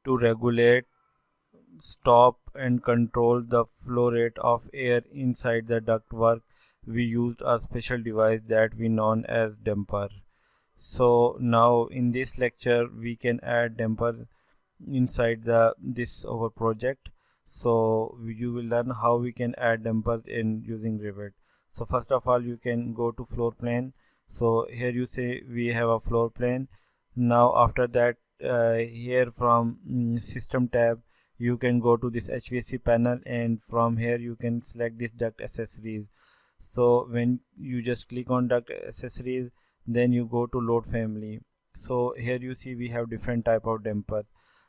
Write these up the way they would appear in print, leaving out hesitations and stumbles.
to regulate, stop and control the flow rate of air inside the ductwork, we used a special device that we known as damper. So now in this lecture we can add damper inside this our project. So you will learn how we can add dampers in using Revit. So first of all, you can go to floor plan. So here you say we have a floor plan. Now after that, here from system tab, you can go to this HVAC panel, and from here you can select this duct accessories. So when you just click on duct accessories, then you go to load family. So here you see we have different type of dampers.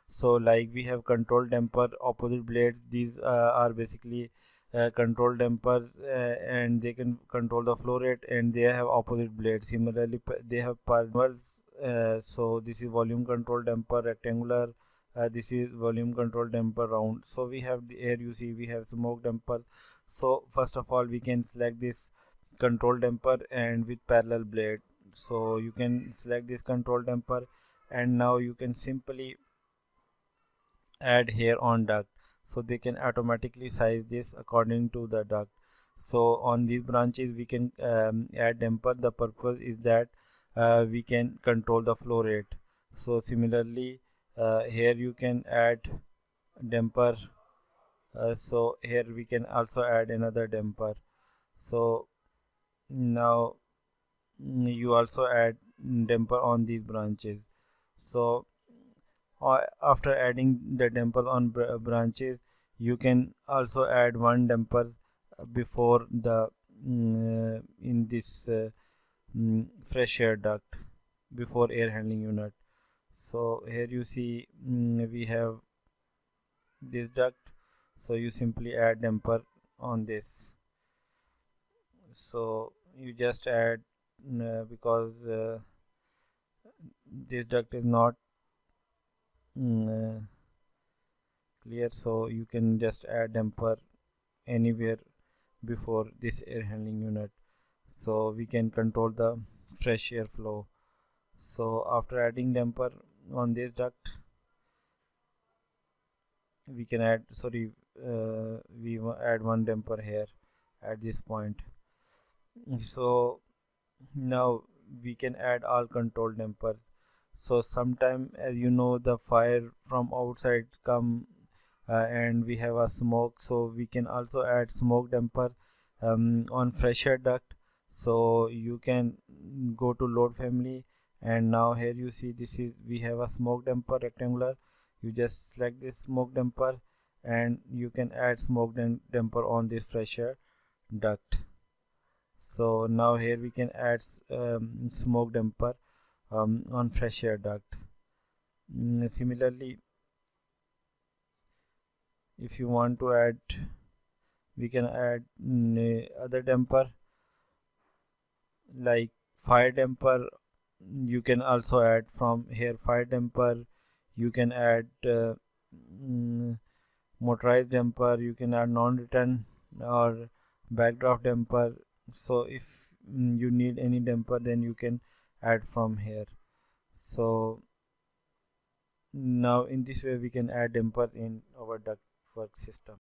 So like we have control damper, opposite blades. These are basically control dampers, and they can control the flow rate, and they have opposite blades. Similarly, they have parallels. So this is volume control damper rectangular. This is volume control damper round. So we have the air, you see we have smoke damper. So first of all we can select this control damper and with parallel blade. So you can select this control damper, and now you can simply add here on duct. So they can automatically size this according to the duct. So on these branches we can add damper. The purpose is that we can control the flow rate. So similarly, here you can add damper. So here we can also add another damper. So now you also add damper on these branches. So after adding the damper on branches, you can also add one damper before the in this fresh air duct, before air handling unit. So here you see we have this duct. So you simply add damper on this. So you just add because this duct is not clear, so you can just add damper anywhere before this air handling unit, so we can control the fresh air flow. So after adding damper on this duct, we can add we add one damper here at this point. So now we can add all control dampers. So sometime, as you know, the fire from outside come and we have a smoke, so we can also add smoke damper on fresh air duct. So you can go to load family, and now here you see this is we have a smoke damper rectangular. You just select this smoke damper, and you can add smoke damper on this fresh air duct. So now here we can add smoke damper on fresh air duct. Similarly, if you want to add, we can add other damper like fire damper. You can also add from here fire damper. You can add motorized damper. You can add non-return or backdraft damper. So if you need any damper, then you can add from here. So now in this way we can add damper in our ductwork system.